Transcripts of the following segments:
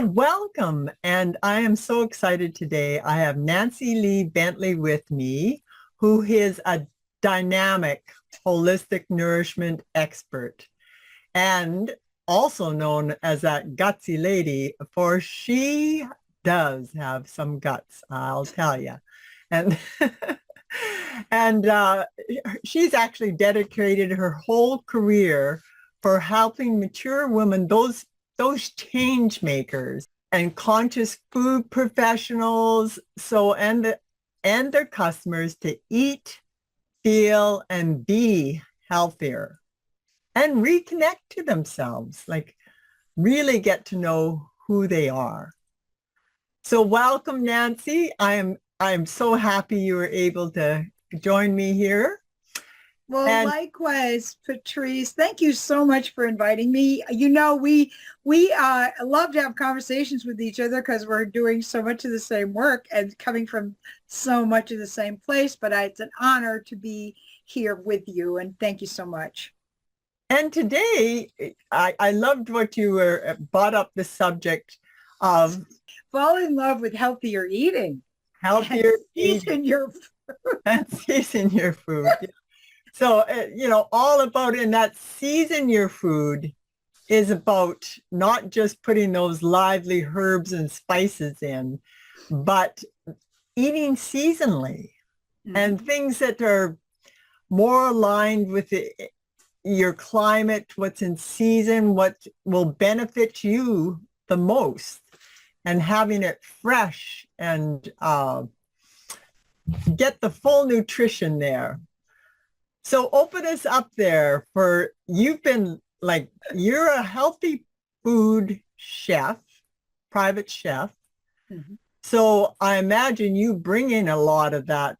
Welcome. And I am so excited today. I have Nancy Lee Bentley with me, who is a dynamic holistic nourishment expert and also known as that gutsy lady, for she does have some guts, I'll tell you. And and she's actually dedicated her whole career for helping mature women, those change makers and conscious food professionals, and their customers to eat, feel, and be healthier and reconnect to themselves, like really get to know who they are. So welcome, Nancy. I am so happy you were able to join me here. Well, And likewise, Patrice, thank you so much for inviting me. We love to have conversations with each other because we're doing so much of the same work and coming from so much of the same place. But it's an honor to be here with you, and thank you so much. and today I loved what you were brought up the subject of Fall in love with healthier eating and healthier eating season your and season your food. So, all about in that season your food is about not just putting those lively herbs and spices in, but eating seasonally and things that are more aligned with your climate, what's in season, what will benefit you the most, and having it fresh and get the full nutrition there. So open us up there for you're a healthy food chef, private chef. Mm-hmm. So I imagine you bring in a lot of that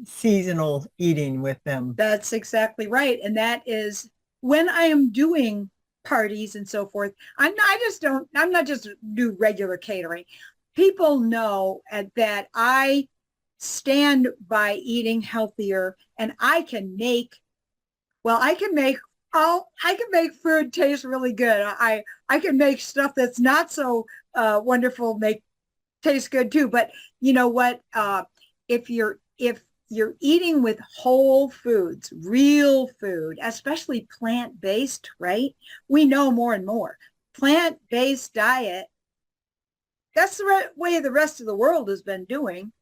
seasonal eating with them. That's exactly right. And that is when I am doing parties and so forth. I'm not just do regular catering. People know that I stand by eating healthier, and I can make food taste really good. I can make stuff that's not so wonderful make taste good too. But you know what? If you're eating with whole foods, real food, especially plant-based, right? We know more and more. Plant-based diet, that's the way the rest of the world has been doing,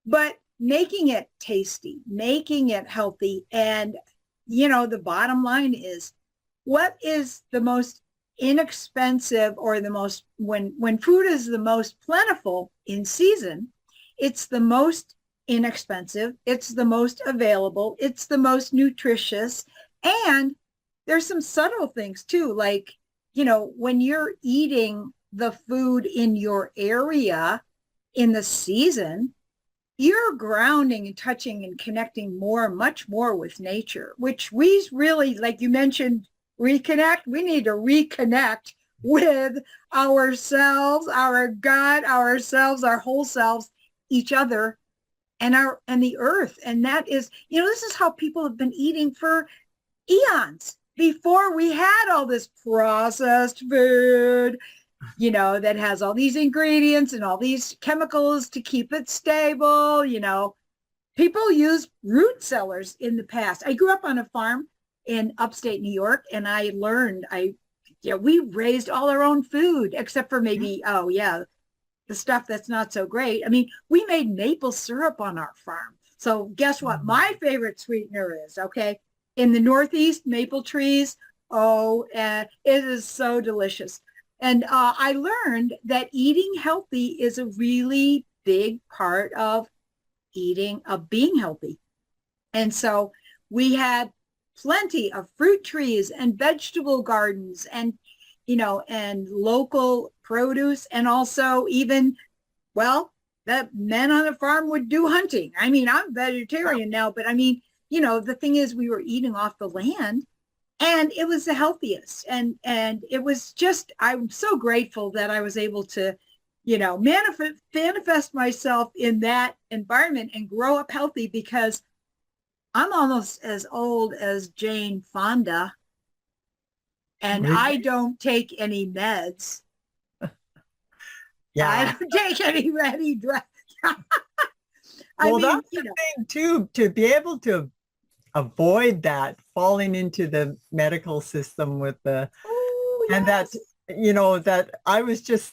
but making it tasty, making it healthy. And, the bottom line is, what is the most inexpensive, or the most, when food is the most plentiful in season, it's the most inexpensive, it's the most available, it's the most nutritious. And there's some subtle things too, like, when you're eating the food in your area in the season, you're grounding and touching and connecting much more with nature, which we really, like you mentioned, reconnect. We need to reconnect with ourselves, our gut, ourselves, our whole selves, each other, and the earth. And that is, this is how people have been eating for eons before we had all this processed food, that has all these ingredients and all these chemicals to keep it stable. People use root cellars in the past. I grew up on a farm in upstate New York, and I learned, we raised all our own food, except for maybe, the stuff that's not so great. I mean, we made maple syrup on our farm. So guess what? My favorite sweetener is, okay? In the Northeast, maple trees. Oh, and it is so delicious. And I learned that eating healthy is a really big part of being healthy. And so we had plenty of fruit trees and vegetable gardens, and and local produce, and also even, that men on the farm would do hunting. I mean, I'm vegetarian now, but I mean, the thing is, we were eating off the land, and it was the healthiest. And it was just, I'm so grateful that I was able to, manifest myself in that environment and grow up healthy, because I'm almost as old as Jane Fonda, and I Really? don't take any meds. I Yeah. don't take any ready dress. I Well, mean, that's the thing too, to be able to avoid that falling into the medical system with the, oh and that, yes. that I was just,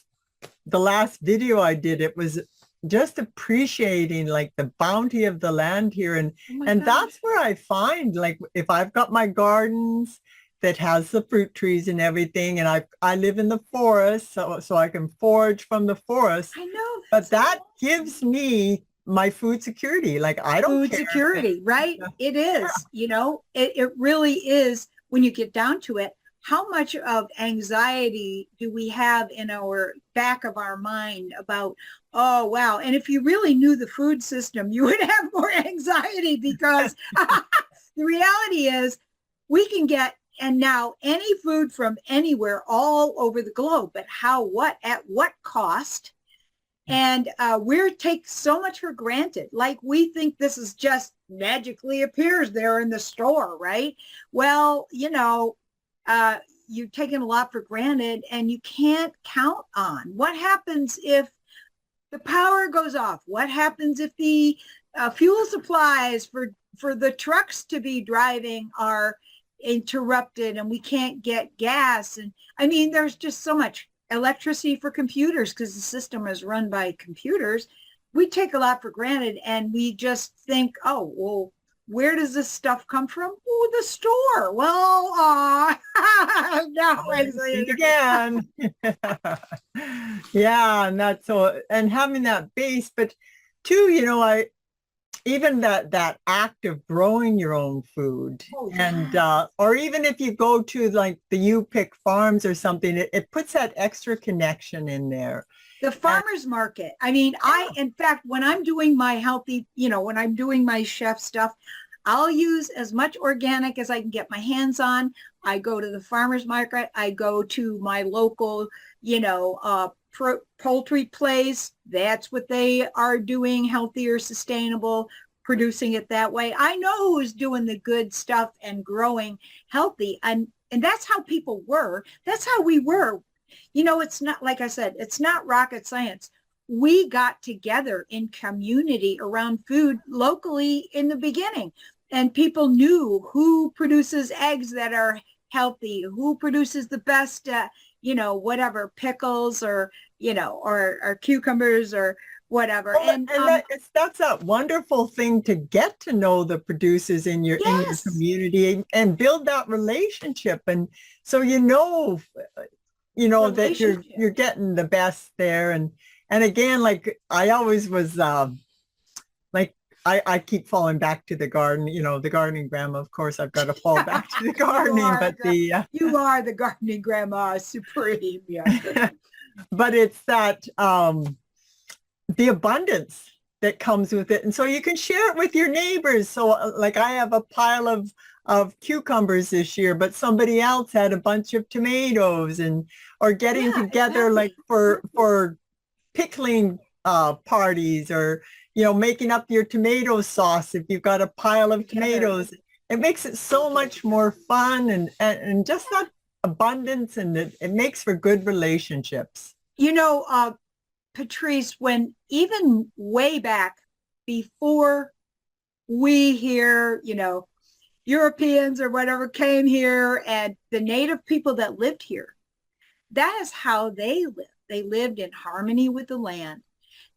the last video I did, it was just appreciating like the bounty of the land here. Oh my And gosh. that's where I find, like, if I've got my gardens that has the fruit trees and everything, and I live in the forest, so I can forage from the forest, I know but that's that gives me my food security. Like, I don't food care if security, right? it's, It is, it really is when you get down to it. How much of anxiety do we have in our back of our mind about, oh, wow. And if you really knew the food system, you would have more anxiety because the reality is we can get, and now any food from anywhere all over the globe, but at what cost? And we take so much for granted. Like we think this is just magically appears there in the store, right? Well, you're taking a lot for granted and you can't count on what happens if the power goes off. What happens if the fuel supplies for the trucks to be driving are interrupted and we can't get gas? And I mean, there's just so much electricity for computers because the system is run by computers. We take a lot for granted and we just think, oh, well, where does this stuff come from? Oh, the store. Well, no, I see it again. Yeah, and that's so, and having that base, but too, I even that act of growing your own food, oh, and yeah. or even if you go to like the You Pick Farms or something, it puts that extra connection in there. The And farmer's market. I mean, in fact, when I'm doing my healthy, when I'm doing my chef stuff, I'll use as much organic as I can get my hands on. I go to the farmer's market. I go to my local, poultry place. That's what they are doing, healthier, sustainable, producing it that way. I know who's doing the good stuff and growing healthy. And that's how people were. That's how we were. It's not, like I said, it's not rocket science. We got together in community around food locally in the beginning, and people knew who produces eggs that are healthy, who produces the best, whatever pickles or cucumbers or whatever. well, and that's that wonderful thing to get to know the producers in your Yes, community and build that relationship, and so that relationship. you're getting the best there. And again, like I always was like I keep falling back to the garden, the gardening grandma. Of course, I've got to fall back to the you gardening, are but the you are the gardening grandma supreme. Yeah. but it's that the abundance that comes with it. And so you can share it with your neighbors. So like I have a pile of cucumbers this year, but somebody else had a bunch of tomatoes, and or getting Yeah, together like exactly. for pickling parties, or making up your tomato sauce if you've got a pile of Together. tomatoes. It makes it so much more fun, and just that abundance, and it makes for good relationships. You know, Patrice, when even way back before we here, Europeans or whatever came here, and the native people that lived here, that is how they lived. They lived in harmony with the land.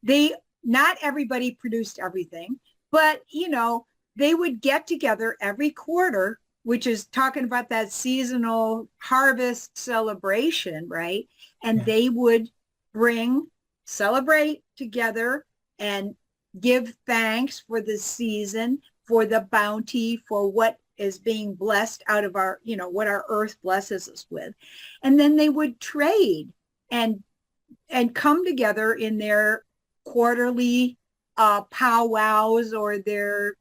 They, not everybody produced everything, but they would get together every quarter, which is talking about that seasonal harvest celebration, right? And Yeah. they would celebrate together and give thanks for the season, for the bounty, for what is being blessed out of our, what our earth blesses us with. And then they would trade and come together in their quarterly powwows or their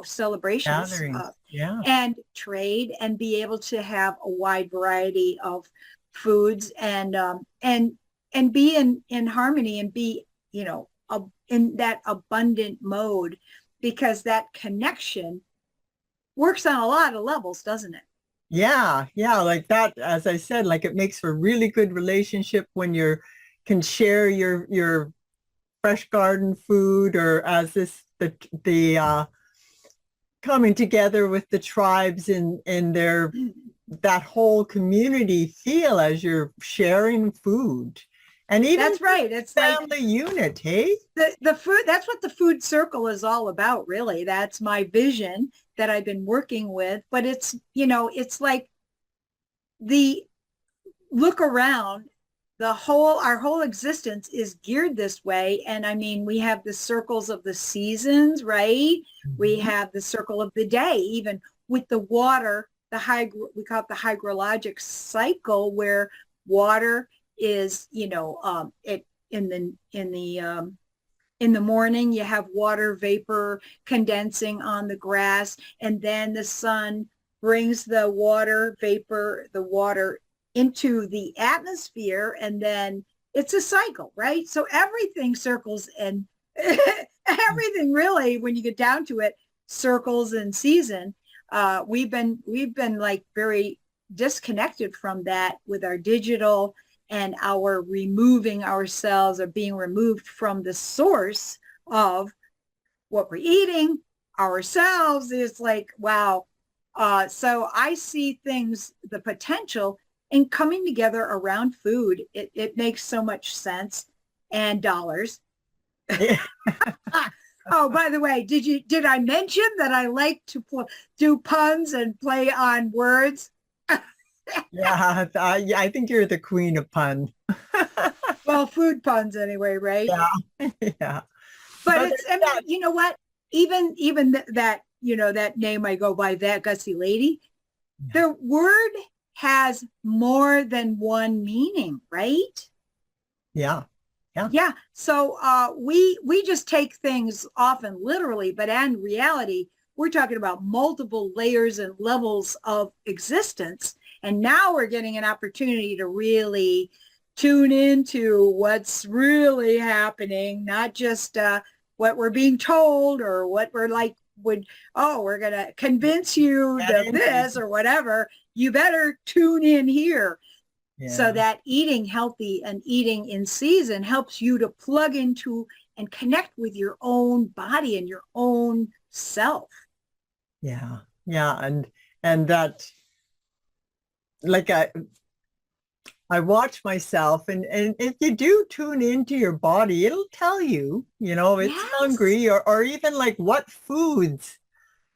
celebrations, Gatherings. Yeah. and trade and be able to have a wide variety of foods and be in harmony and be in that abundant mode, because that connection works on a lot of levels, doesn't it? Yeah, like that, as I said, like it makes for really good relationship when you're can share your fresh garden food, or as the coming together with the tribes in their that whole community feel as you're sharing food. And even That's right. It's like family unit, hey? the food, that's what the food circle is all about, really. That's my vision that I've been working with. But it's, it's like the look around, our whole existence is geared this way. And I mean, we have the circles of the seasons, right? We Mm-hmm. have the circle of the day, even with the water, we call it the hydrologic cycle, where water is, it in the morning, you have water vapor condensing on the grass, and then the sun brings the water vapor, the water into the atmosphere, and then it's a cycle, right? So everything circles, and everything really, when you get down to it, circles in season. We've been like very disconnected from that with our digital and our removing ourselves, or being removed from the source of what we're eating ourselves. Is like, wow. So I see things, the potential in coming together around food. It makes so much sense. And dollars. Yeah. Oh, by the way, did I mention that I like to do puns and play on words? Yeah, I think you're the queen of pun. Well, food puns anyway, right? Yeah, yeah. But But it's, I mean, you know what? Even that, that name I go by, that gutsy lady, yeah, the word has more than one meaning, right? yeah, yeah, Yeah. So we just take things often literally, but in reality, we're talking about multiple layers and levels of existence. And now we're getting an opportunity to really tune into what's really happening, not just what we're being told, or what we're like we're going to convince you get that into, this or whatever. You better tune in here. So yeah, that eating healthy and eating in season helps you to plug into and connect with your own body and your own self. yeah, yeah, and that, like, I watch myself, and if you do tune into your body, it'll tell you, it's Yes. hungry, or even like what foods.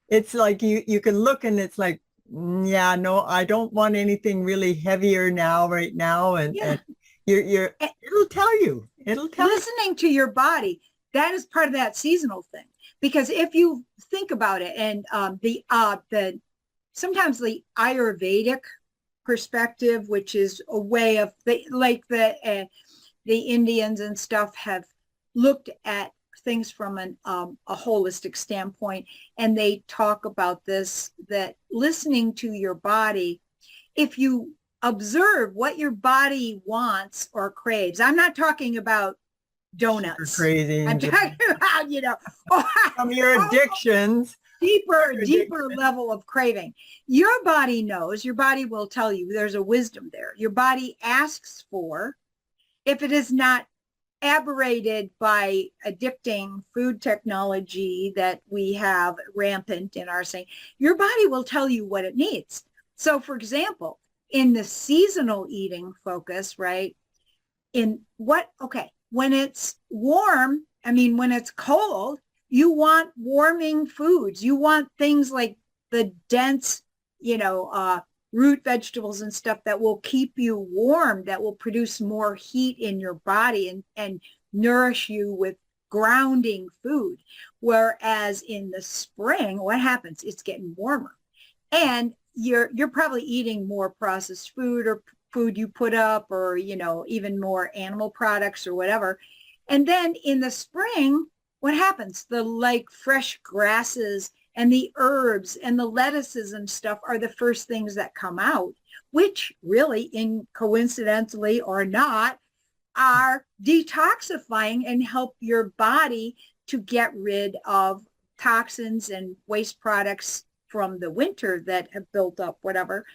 It's like you can look, and it's like, yeah, no, I don't want anything really heavier now, right now. And Yeah. you're it'll tell you. It'll tell you. Listening to your body, that is part of that seasonal thing. Because if you think about it, and the sometimes the Ayurvedic perspective, which is a way of the Indians and stuff have looked at things from a holistic standpoint, and they talk about this, that listening to your body, if you observe what your body wants or craves. I'm not talking about Sugar donuts. I'm cravings, talking about, from your oh, addictions. deeper level of craving. Your body knows, your body will tell you, there's a wisdom there. Your body asks for, if it is not aberrated by addicting food technology that we have rampant in our saying, your body will tell you what it needs. So for example, in the seasonal eating focus, right? When it's warm, I mean, when it's cold, you want warming foods. You want things like the dense, root vegetables and stuff that will keep you warm, that will produce more heat in your body, and nourish you with grounding food. Whereas in the spring, what happens? It's getting warmer, and you're probably eating more processed food, or food you put up, or even more animal products or whatever. And then in the spring, what happens? The like fresh grasses and the herbs and the lettuces and stuff are the first things that come out, which really, in coincidentally or not, are detoxifying and help your body to get rid of toxins and waste products from the winter that have built up, whatever.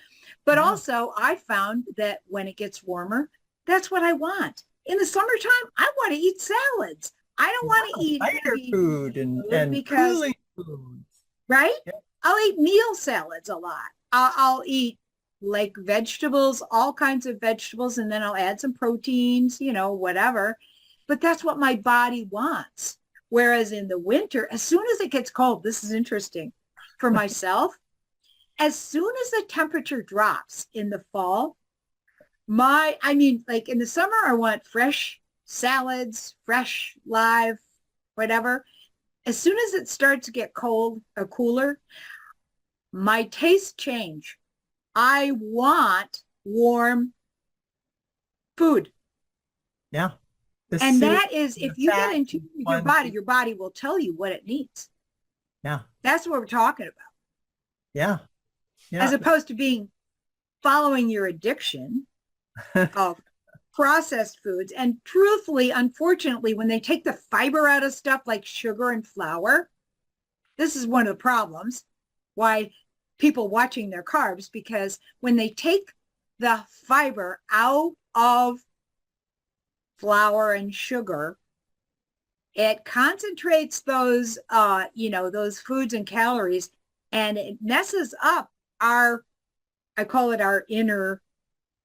But Yeah, also, I found that when it gets warmer, that's what I want. in the summertime, I want to eat salads. I don't want to eat lighter heavy food and because, cooling foods. right? Yeah. I'll eat meal salads a lot. I'll eat like vegetables, all kinds of vegetables, and then I'll add some proteins, whatever. But that's what my body wants. Whereas in the winter, as soon as it gets cold, this is interesting for myself, as soon as the temperature drops in the fall, like in the summer, I want fresh salads, fresh, live, whatever. As soon as it starts to get cold or cooler, my tastes change. I want warm food. Yeah. The And soup, that is, the if you get fat into ones. your body will tell you what it needs. Yeah. That's what we're talking about. Yeah. As Yeah. opposed to following your addiction of processed foods. And truthfully, unfortunately, when they take the fiber out of stuff like sugar and flour, this is one of the problems why people watching their carbs, because when they take the fiber out of flour and sugar, it concentrates those, those foods and calories, and it messes up I call it our inner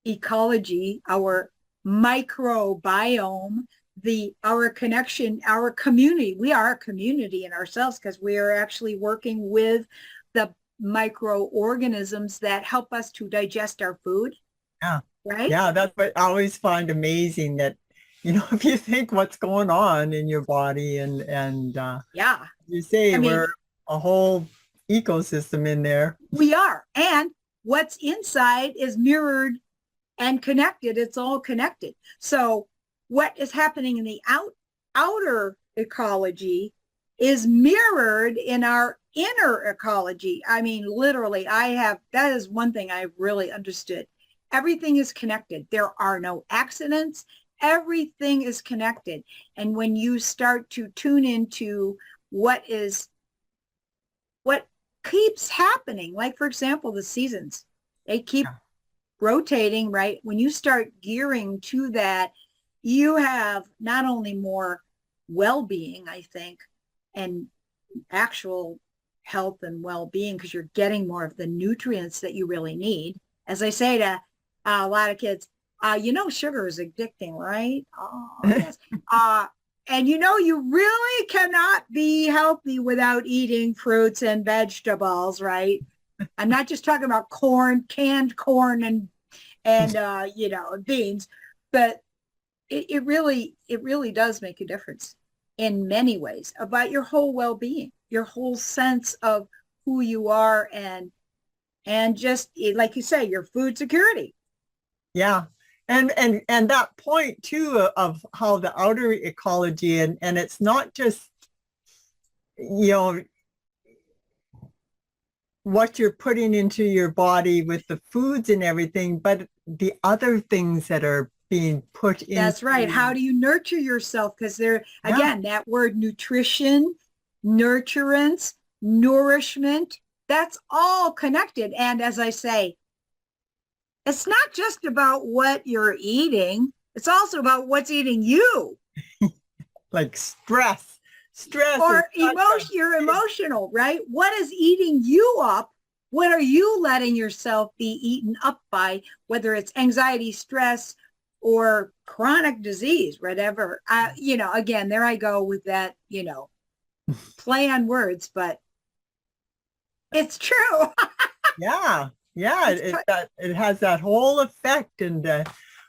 ecology, our microbiome, our connection, our community. We are a community in ourselves because we are actually working with the microorganisms that help us to digest our food. Yeah. Right? Yeah. That's what I always find amazing that, if you think what's going on in your body and Yeah. you say I mean, we're a whole ecosystem in there. we are. And what's inside is mirrored and connected. It's all connected. So what is happening in the outer ecology is mirrored in our inner ecology. I mean, literally, that is one thing I've really understood. Everything is connected. There are no accidents. Everything is connected. And when you start to tune into what keeps happening, like for example, the seasons, they keep rotating, right? When you start gearing to that, you have not only more well-being, I think, and actual health and well-being, because you're getting more of the nutrients that you really need. As I say to a lot of kids, sugar is addicting, right? Oh, yes. And you really cannot be healthy without eating fruits and vegetables, right? I'm not just talking about corn, canned corn and beans, but it really does make a difference in many ways about your whole well-being, your whole sense of who you are, and just like you say, your food security. Yeah. And that point too of how the outer ecology and it's not just, what you're putting into your body with the foods and everything, but the other things that are being put in. That's right. How do you nurture yourself? Because again, that word nutrition, nurturance, nourishment, that's all connected. And as I say, it's not just about what you're eating. It's also about what's eating you. Like stress. Or emotion, you're emotional, right? What is eating you up? What are you letting yourself be eaten up by, whether it's anxiety, stress, or chronic disease, whatever? Again, there I go with that, play on words, but it's true. Yeah. It has that whole effect. And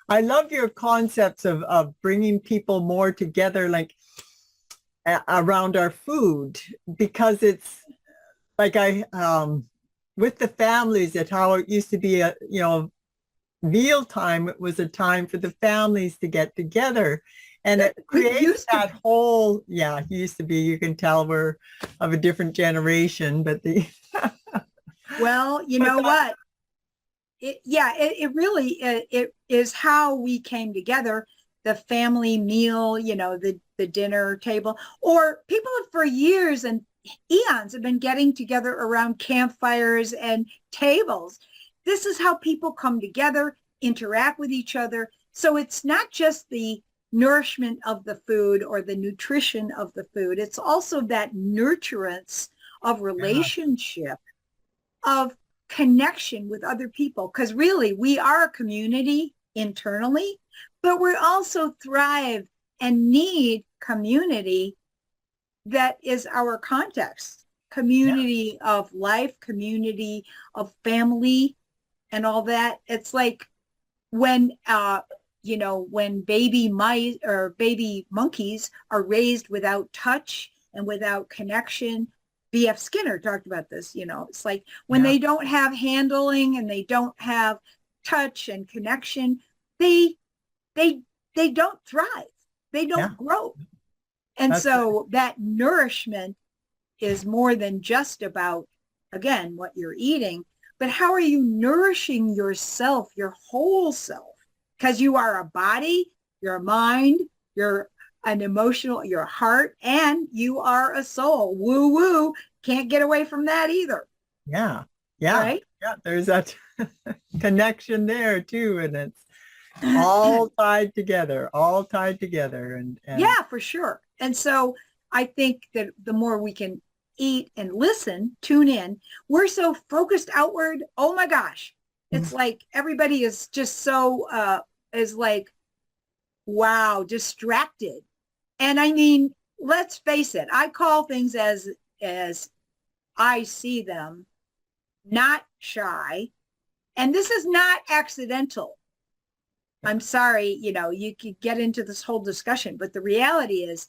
I love your concepts of bringing people more together, like around our food, because it's like with the families, that how it used to be meal time. It was a time for the families to get together, and it creates that whole, used to be, you can tell we're of a different generation, but well, you know what? It really it is how we came together. The family meal, the dinner table, or people for years and eons have been getting together around campfires and tables. This is how people come together, interact with each other. So it's not just the nourishment of the food or the nutrition of the food. It's also that nurturance of relationship, of connection with other people. Because really, we are a community internally, but we also thrive and need community that is our context, community of life, community of family and all that. It's like when when baby mice or baby monkeys are raised without touch and without connection. B.F. Skinner talked about this. It's like when they don't have handling and they don't have touch and connection, they don't thrive. They don't grow. And so that nourishment is more than just about, again, what you're eating, but how are you nourishing yourself, your whole self? Because you are a body, you're a mind, you're an emotional, your heart, and you are a soul. Woo woo. Can't get away from that either. Yeah. Right? Yeah. There's that connection there too. And it's all tied together. And yeah, for sure. And so I think that the more we can eat and listen, tune in, we're so focused outward. Oh my gosh. It's like everybody is just so is like, wow, distracted. And I mean, let's face it, I call things as I see them, not shy. And this is not accidental. I'm sorry, you could get into this whole discussion, but the reality is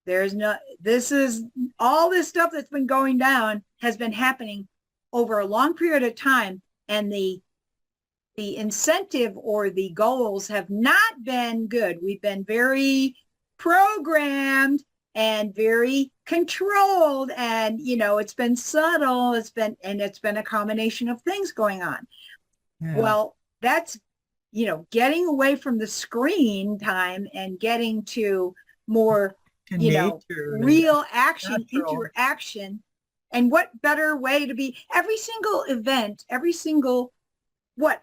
this is all this stuff that's been going down has been happening over a long period of time. And the incentive or the goals have not been good. We've been very programmed and very controlled, and it's been subtle. It's been a combination of things going on. Well, that's getting away from the screen time and getting to more real action, interaction. And what better way to be? Every single event, every single what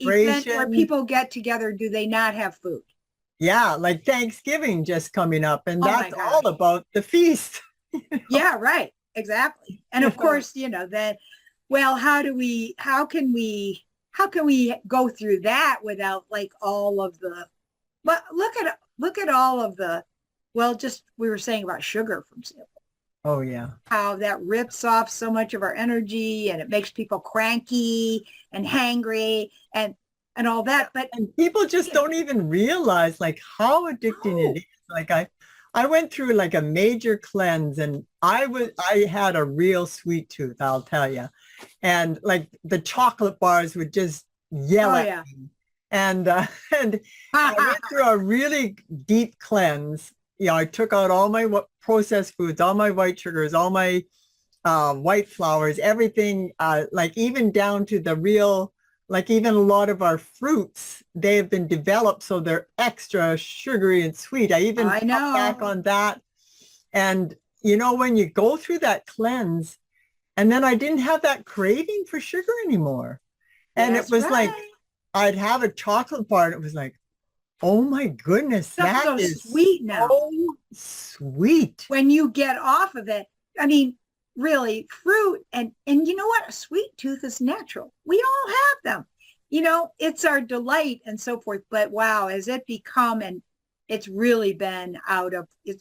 event where people get together, do they not have food? Yeah, like Thanksgiving just coming up, and that's all about the feast. Yeah, right. Exactly. And of course, that, well, how can we go through that without like all of the, but look at all of the, well, just we were saying about sugar, for example. Oh yeah. How that rips off so much of our energy and it makes people cranky and hangry and all that. But and people just don't even realize like how addicting it is. Like I went through like a major cleanse, and I had a real sweet tooth, I'll tell you. And like the chocolate bars would just yell at me. And I went through a really deep cleanse. I took out all my processed foods, all my white sugars, all my white flours, everything, like even down to the real, like even a lot of our fruits, they have been developed so they're extra sugary and sweet. I even cut back on that. And when you go through that cleanse, and then I didn't have that craving for sugar anymore. And it was like, I'd have a chocolate bar and it was like, oh my goodness, that is sweet now. So sweet. When you get off of it, I mean, really, fruit and you know what? A sweet tooth is natural. We all have them. It's our delight and so forth. But wow, has it become, and it's really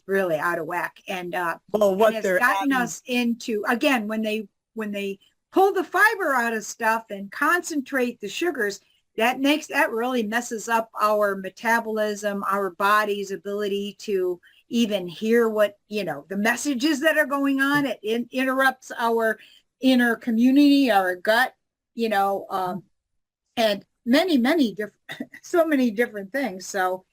really out of whack. And what it's gotten us into, again, when they pull the fiber out of stuff and concentrate the sugars, that really messes up our metabolism, our body's ability to even hear what, the messages that are going on. It interrupts our inner community, our gut, and many different, so many different things. So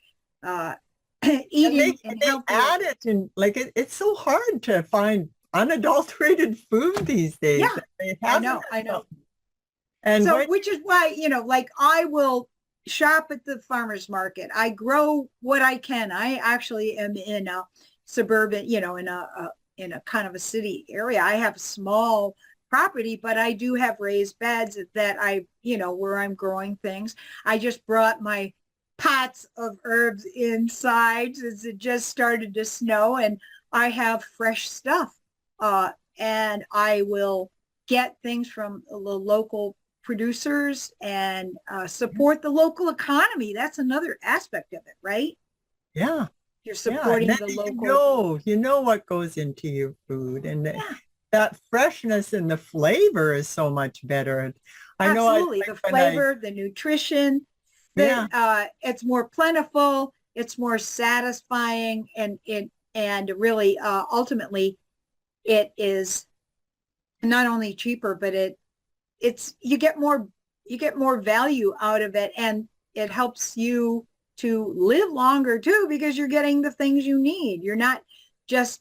eating and they add it, and like it's so hard to find unadulterated food these days. Yeah, I know. And so, which is why, like I will shop at the farmer's market. I grow what I can. I actually am in a suburban, in a kind of a city area. I have a small property, but I do have raised beds that where I'm growing things. I just brought my pots of herbs inside since it just started to snow, and I have fresh stuff. And I will get things from the local producers and support the local economy. That's another aspect of it, right? Yeah. You're Yeah. And supporting then the you local. know, you know what goes into your food, and Yeah, that freshness and the flavor is so much better. I know I absolutely. like The when I, flavor, the nutrition, yeah, it's more plentiful, it's more satisfying, and really ultimately it is not only cheaper, but it's you get more value out of it, and it helps you to live longer too because you're getting the things you need. You're not just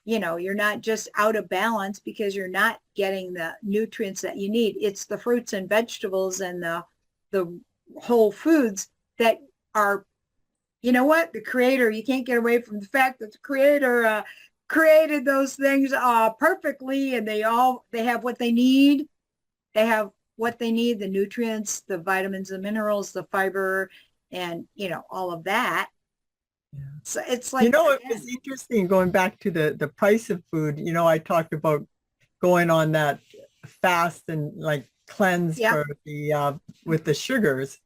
you're not just out of balance because you're not getting the nutrients that you need. It's the fruits and vegetables and the whole foods that are, you know what, the creator, you can't get away from the fact that the creator created those things perfectly, and they have what they need. They have what they need, the nutrients, the vitamins, the minerals, the fiber, and all of that. yeah. So it's You like, know, it was again, interesting going back to the price of food. You know, I talked about going on that fast and like cleanse yeah, for the with the sugars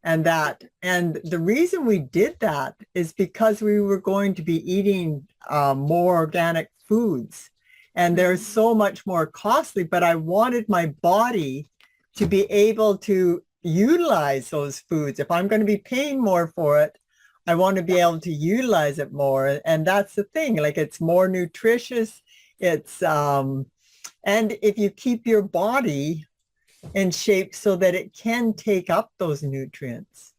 and that. And the reason we did that is because we were going to be eating more organic foods, and they're mhm, so much more costly. But I wanted my body to be able to utilize those foods. If I'm going to be paying more for it, I want to be yeah. able to utilize it more. And that's the thing. Like it's more nutritious. It's and if you keep your body in shape so that it can take up those nutrients.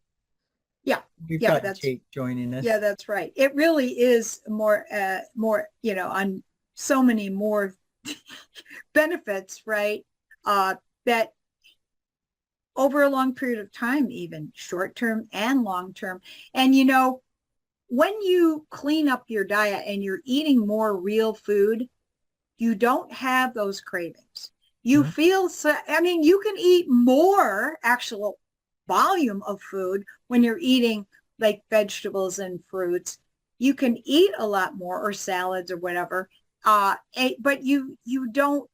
Yeah, We've yeah, got Jake joining us. that's right. It really is more, on so many more benefits, right? That over a long period of time, even short term and long term. And when you clean up your diet and you're eating more real food, you don't have those cravings. You No. feel so, I mean, you can eat more actual volume of food when you're eating like vegetables and fruits. You can eat a lot more, or salads or whatever. But you don't,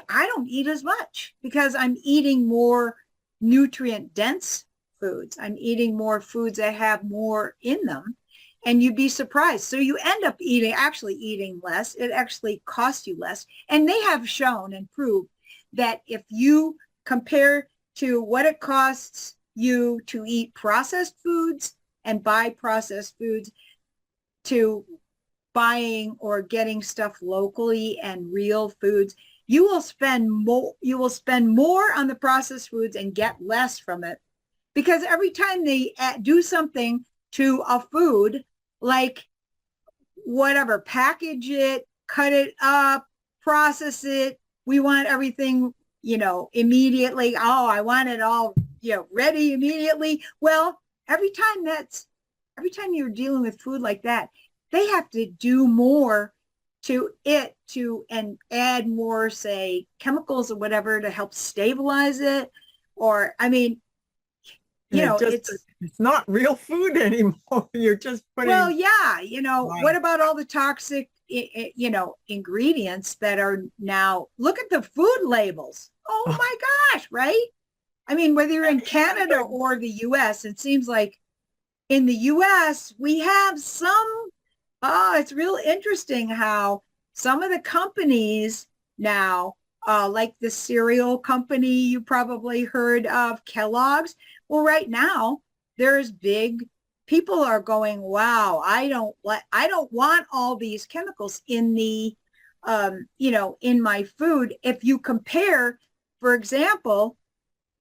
I don't eat as much because I'm eating more nutrient dense foods. I'm eating more foods that have more in them, and you'd be surprised. So you end up actually eating less. It actually costs you less. And they have shown and proved that if you compare to what it costs you to eat processed foods and buy processed foods to buying or getting stuff locally and real foods, you will spend more on the processed foods and get less from it, because every time they do something to a food, like whatever, package it, cut it up, process it, we want everything, immediately. Oh, I want it all, ready immediately. Well, every time you're dealing with food like that, they have to do more to it and add more, say, chemicals or whatever to help stabilize it. Or, I mean, And it's, it's not real food anymore. You're just well, putting, yeah, what right. about all the toxic, ingredients that are now, look at the food labels. Oh Oh, my gosh, right? I mean, whether you're in Canada like, or the US, it seems like in the US, we have some, it's real interesting how some of the companies now, like the cereal company you probably heard of, Kellogg's. Well, right now, there's big people are going, wow, I don't want all these chemicals in in my food. If you compare, for example,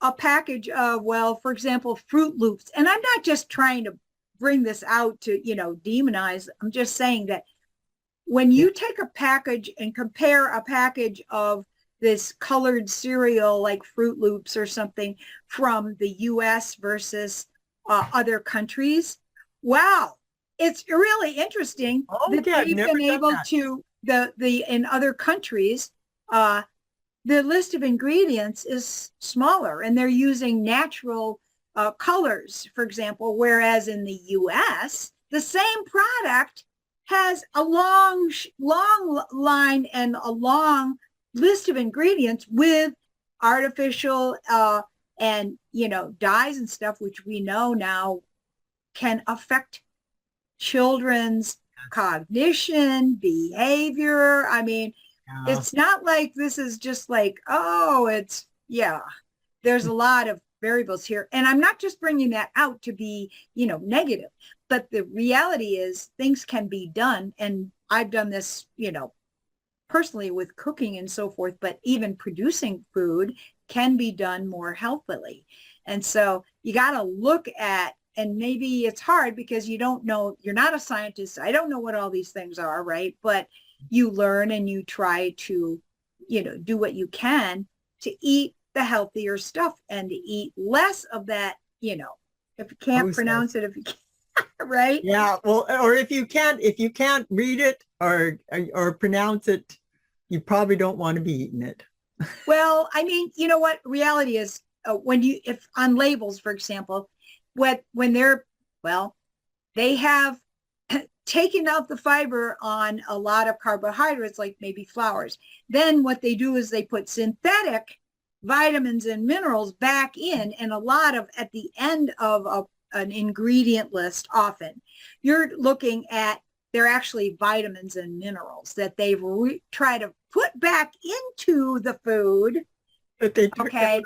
a package of, well, for example, Fruit Loops. And I'm not just trying to bring this out to, demonize. I'm just saying that when yeah, you take a package and compare a package of this colored cereal like Fruit Loops or something from the US versus other countries, wow, it's really interesting that okay, I've they've never been done able that. to, the in other countries, the list of ingredients is smaller, and they're using natural colors, for example, whereas in the US, the same product has a long line and a long list of ingredients with artificial and, dyes and stuff, which we know now can affect children's cognition, behavior. I mean, Yeah. it's not like this is just like, yeah, there's a lot of variables here. And I'm not just bringing that out to be, negative, but the reality is things can be done. And I've done this, personally with cooking and so forth, but even producing food can be done more healthily. And so you got to look at, and maybe it's hard because you don't know, you're not a scientist. I don't know what all these things are, right? But you learn and you try to, do what you can to eat the healthier stuff and to eat less of that, if you can't pronounce it, if you can't, right? Yeah, well, or if you can't read it or pronounce it, you probably don't want to be eating it. Well, I mean, you know what reality is, if on labels, for example, when they're, well, they have taken out the fiber on a lot of carbohydrates, like maybe flours. Then what they do is they put synthetic vitamins and minerals back in, and a lot of, at the end of an ingredient list, often you're looking at, they're actually vitamins and minerals that they've tried to put back into the food. But they took Okay.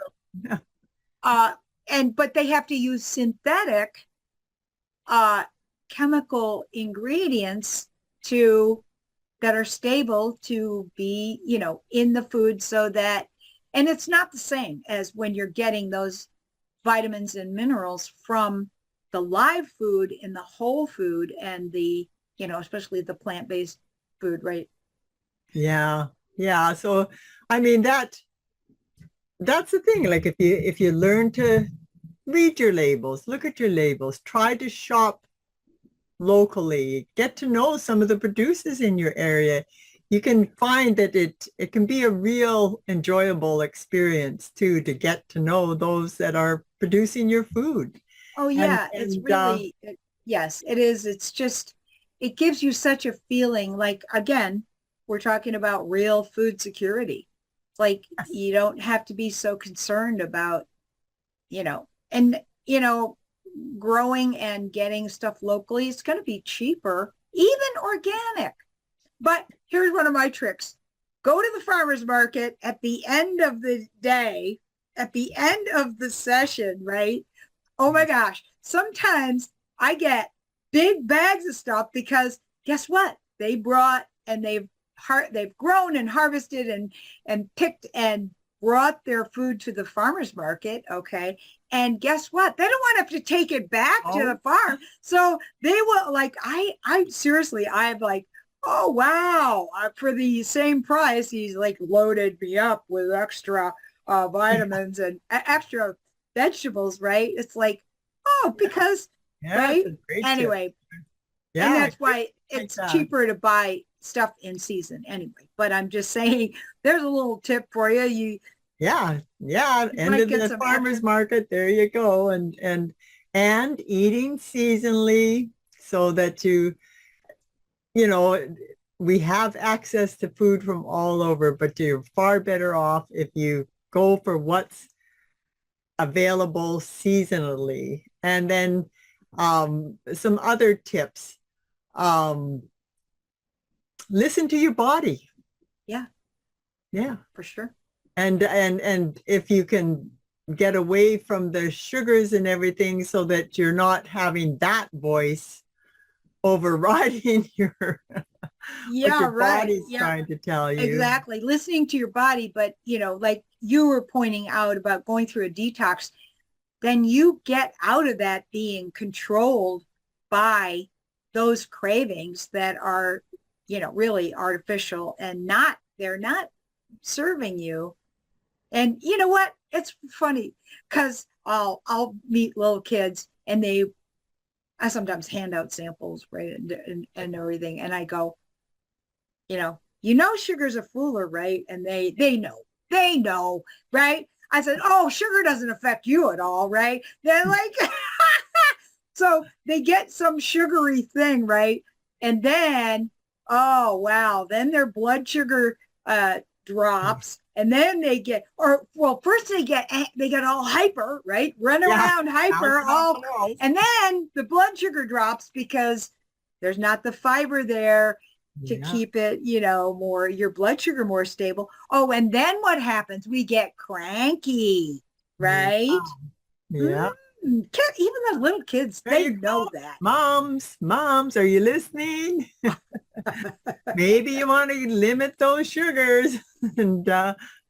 But they have to use synthetic chemical ingredients that are stable to be, in the food, so that, and it's not the same as when you're getting those vitamins and minerals from the live food in the whole food and the, especially the plant-based food, right? Yeah. Yeah. So, I mean, that's the thing. Like if you learn to read your labels, look at your labels, try to shop locally, get to know some of the producers in your area, you can find that it can be a real enjoyable experience too, to get to know those that are producing your food. Oh yeah, it's really, yes, it is. It's just, it gives you such a feeling like, again, we're talking about real food security. It's like you don't have to be so concerned about, and, growing and getting stuff locally. It's going to be cheaper, even organic. But here's one of my tricks. Go to the farmer's market at the end of the day, at the end of the session, right? Oh my gosh. Sometimes I get big bags of stuff because guess what? They brought, and they've grown and harvested and picked and brought their food to the farmer's market. Okay. And guess what? They don't want to have to take it back to the farm. So they will, like, I seriously, I'm like, oh, wow. For the same price, he's like loaded me up with extra vitamins and extra vegetables, right? It's like, oh, because, right? Anyway, yeah, and that's why it's cheaper to buy stuff in season anyway. But I'm just saying, there's a little tip for you. Yeah. End of the farmer's market. There you go. And eating seasonally, so that we have access to food from all over, but you're far better off if you go for what's available seasonally. And then some other tips. Listen to your body. Yeah, for sure. And if you can get away from the sugars and everything, so that you're not having that voice overriding your what your body's trying to tell you. Exactly. Listening to your body, but like you were pointing out about going through a detox, then you get out of that being controlled by those cravings that are, really artificial and they're not serving you. And you know what? It's funny because I'll meet little kids and I sometimes hand out samples, right, and everything, and I go, sugar's a fooler, right? And they know, right? I said, oh, sugar doesn't affect you at all, right? They're like, so they get some sugary thing, right? And then, oh, wow, then their blood sugar drops. And then they get, or well, first they get all hyper, right? Run Yeah. around hyper, and then the blood sugar drops because there's not the fiber there to Yeah. keep it, more your blood sugar more stable. Oh, and then what happens? We get cranky, right? Yeah. Even the little kids, There they you know go. that. Moms, are you listening? Maybe you want to limit those sugars and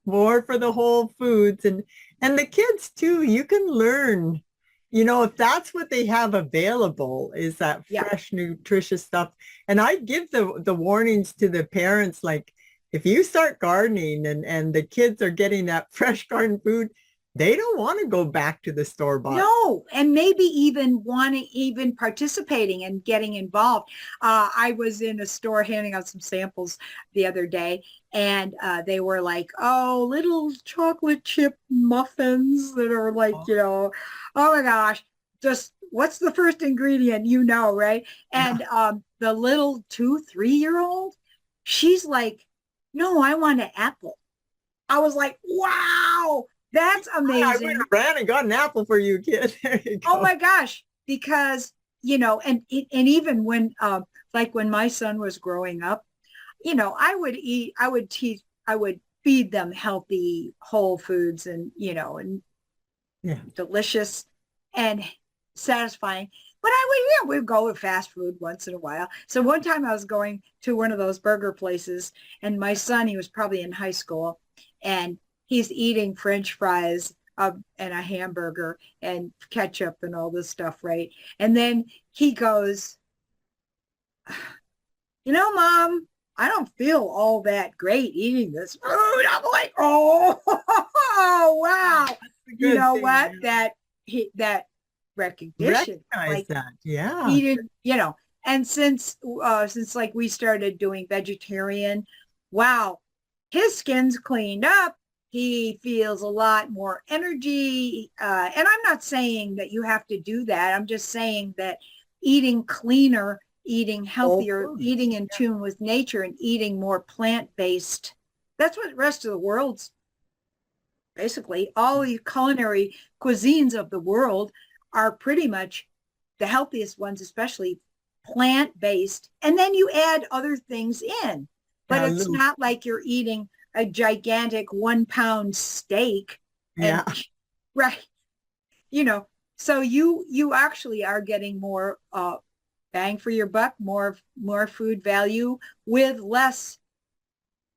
more for the whole foods and the kids too. You can learn, if that's what they have available is that Yeah. fresh, nutritious stuff. And I give the warnings to the parents, like if you start gardening and the kids are getting that fresh garden food, they don't want to go back to the store bought. No, and maybe even participating and getting involved. I was in a store handing out some samples the other day, and they were like, oh, little chocolate chip muffins that are like, oh my gosh, just what's the first ingredient, right? And the little 2-3-year-old, she's like, no, I want an apple. I was like, wow. That's amazing. I would have ran and got an apple for you, kid. There you go. Oh my gosh. Because, and even when, like when my son was growing up, I would feed them healthy, whole foods and, and delicious and satisfying. But we'd go with fast food once in a while. So one time I was going to one of those burger places and my son, he was probably in high school, and he's eating French fries and a hamburger and ketchup and all this stuff, right? And then he goes, Mom, I don't feel all that great eating this food. I'm like, oh, wow. You know thing, what? Yeah. That recognition. Recognize that. Yeah. He didn't, and since like we started doing vegetarian, wow, his skin's cleaned up. He feels a lot more energy. And I'm not saying that you have to do that. I'm just saying that eating cleaner, eating healthier, eating in tune with nature and eating more plant-based. That's what the rest of the world's basically. All the culinary cuisines of the world are pretty much the healthiest ones, especially plant-based. And then you add other things in. But it's not like you're eating a gigantic 1-pound steak. Yeah. Right. So you actually are getting more bang for your buck, more food value with less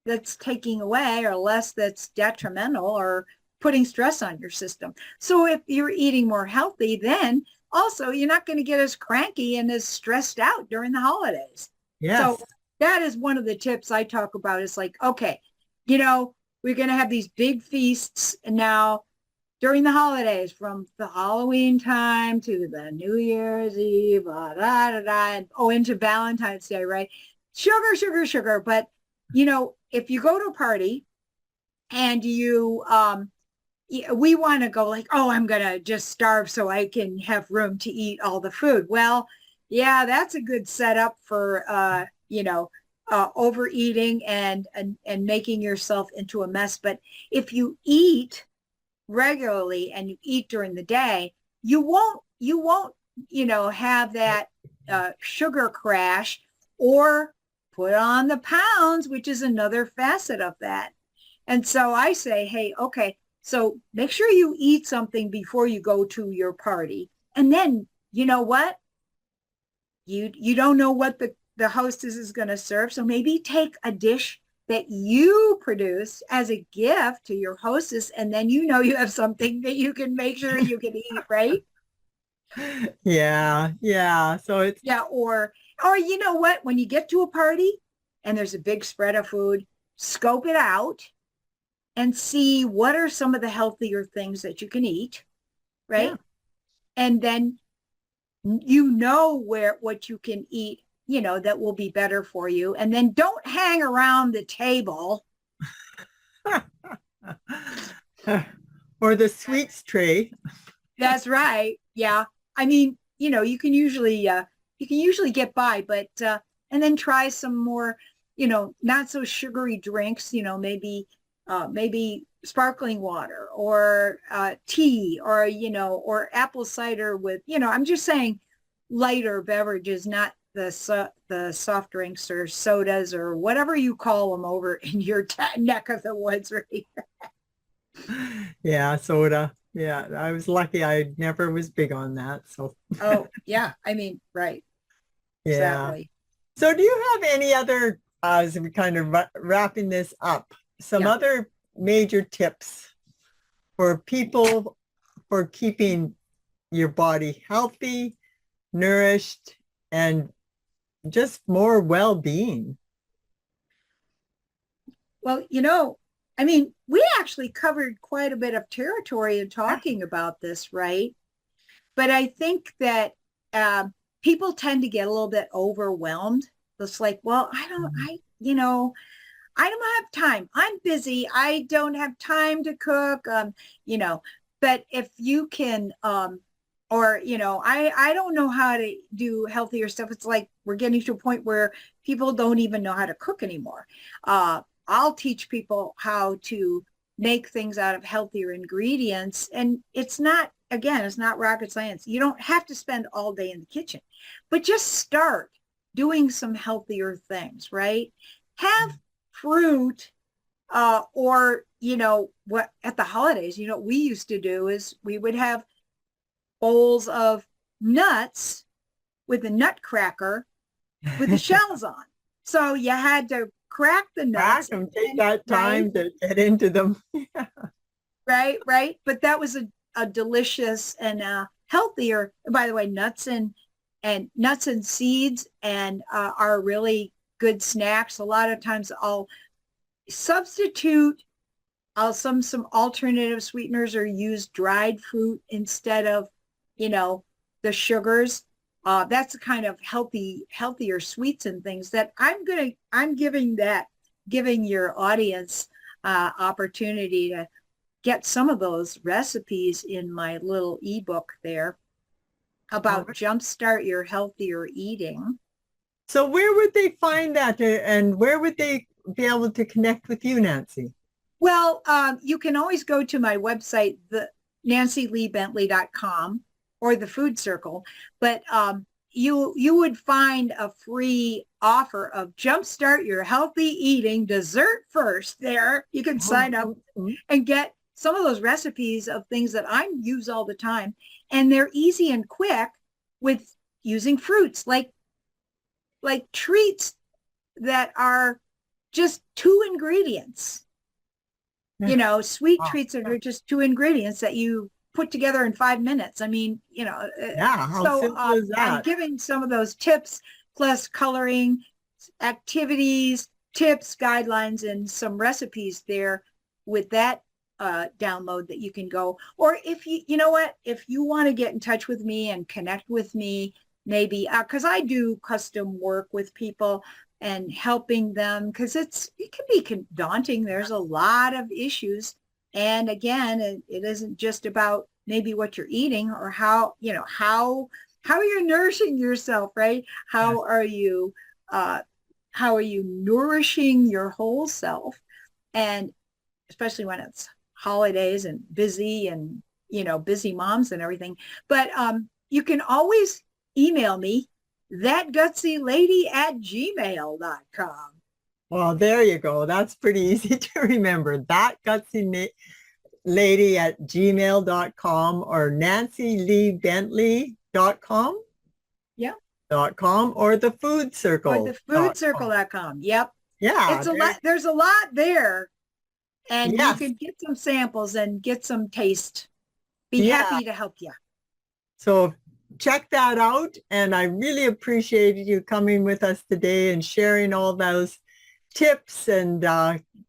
that's taking away or less that's detrimental or putting stress on your system. So if you're eating more healthy, then also you're not going to get as cranky and as stressed out during the holidays. Yes. So that is one of the tips I talk about. Is like, okay, we're going to have these big feasts now during the holidays, from the Halloween time to the New Year's Eve, into Valentine's Day, right? Sugar, sugar, sugar. But, if you go to a party and we want to go like, oh, I'm going to just starve so I can have room to eat all the food. Well, yeah, that's a good setup for, overeating and making yourself into a mess. But if you eat regularly and you eat during the day, you won't have that sugar crash or put on the pounds, which is another facet of that. And so I say, hey, okay, so make sure you eat something before you go to your party. And then, you know what? You don't know what the hostess is going to serve. So maybe take a dish that you produce as a gift to your hostess, and then you have something that you can make sure you can eat, right? Yeah. So it's or you know what? When you get to a party and there's a big spread of food, scope it out and see what are some of the healthier things that you can eat, right? Yeah. And then what you can eat, that will be better for you. And then don't hang around the table. Or the sweets tray. That's right. Yeah. I mean, you can usually get by, but and then try some more, not so sugary drinks, maybe sparkling water or tea or, or apple cider with, I'm just saying lighter beverages, not the soft drinks or sodas or whatever you call them over in your neck of the woods, right? Yeah, soda. Yeah, I was lucky. I never was big on that. So, Oh, yeah. I mean, right. yeah. Exactly. So do you have any other, as we kind of wrapping this up, some Yeah. other major tips for people for keeping your body healthy, nourished, and just more well-being? Well, I mean, we actually covered quite a bit of territory in talking about this, right? But I think that people tend to get a little bit overwhelmed. It's like, well, I don't have time. I'm busy. I don't have time to cook. You know, but if you can, or, I don't know how to do healthier stuff. It's like we're getting to a point where people don't even know how to cook anymore. I'll teach people how to make things out of healthier ingredients. And it's not rocket science. You don't have to spend all day in the kitchen, but just start doing some healthier things, right? Have fruit, or, what at the holidays, we used to do is we would have bowls of nuts with a nutcracker with the shells on. So you had to crack the Crack nuts, them, take and, that right, time to get into them. right. But that was a delicious and healthier. By the way, nuts and seeds and are really good snacks. A lot of times I'll substitute. Some alternative sweeteners or use dried fruit instead of, the sugars. That's the kind of healthier sweets and things that I'm giving your audience opportunity to get some of those recipes in my little ebook there All about right. jumpstart your healthier eating. So where would they find that and where would they be able to connect with you, Nancy? Well, you can always go to my website, the nancyleebentley.com or the Food Circle, but you would find a free offer of Jumpstart Your Healthy Eating dessert first there. You can sign up and get some of those recipes of things that I use all the time, and they're easy and quick with using fruits like treats that are just two ingredients, sweet Wow. treats that are just two ingredients that you put together in 5 minutes. I mean, Yeah, how so simple is I'm that? giving some of those tips plus coloring activities, tips, guidelines, and some recipes there with that download that you can go. Or if you know what, if you want to get in touch with me and connect with me, maybe because I do custom work with people and helping them because it can be daunting. There's a lot of issues. And again, it isn't just about maybe what you're eating or how you're nourishing yourself, right? Yes. Uh, how are you nourishing your whole self? And especially when it's holidays and busy and, busy moms and everything. But you can always email me, thatgutsylady@gmail.com. Well, there you go. That's pretty easy to remember. That gutsy lady at gmail.com or nancyleebentley.com Yeah. .com or the Or the foodcircle.com. foodcircle.com. Yep. Yeah, It's a lot. There's a lot there, and you yes. can get some samples and get some taste. Be Yeah. happy to help you. So check that out. And I really appreciated you coming with us today and sharing all those tips and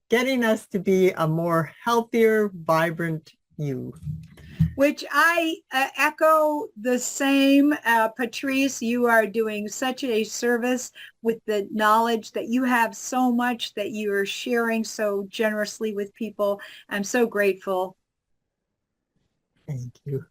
getting us to be a more healthier, vibrant you. Which I echo the same. Patrice, you are doing such a service with the knowledge that you have so much that you are sharing so generously with people. I'm so grateful. Thank you.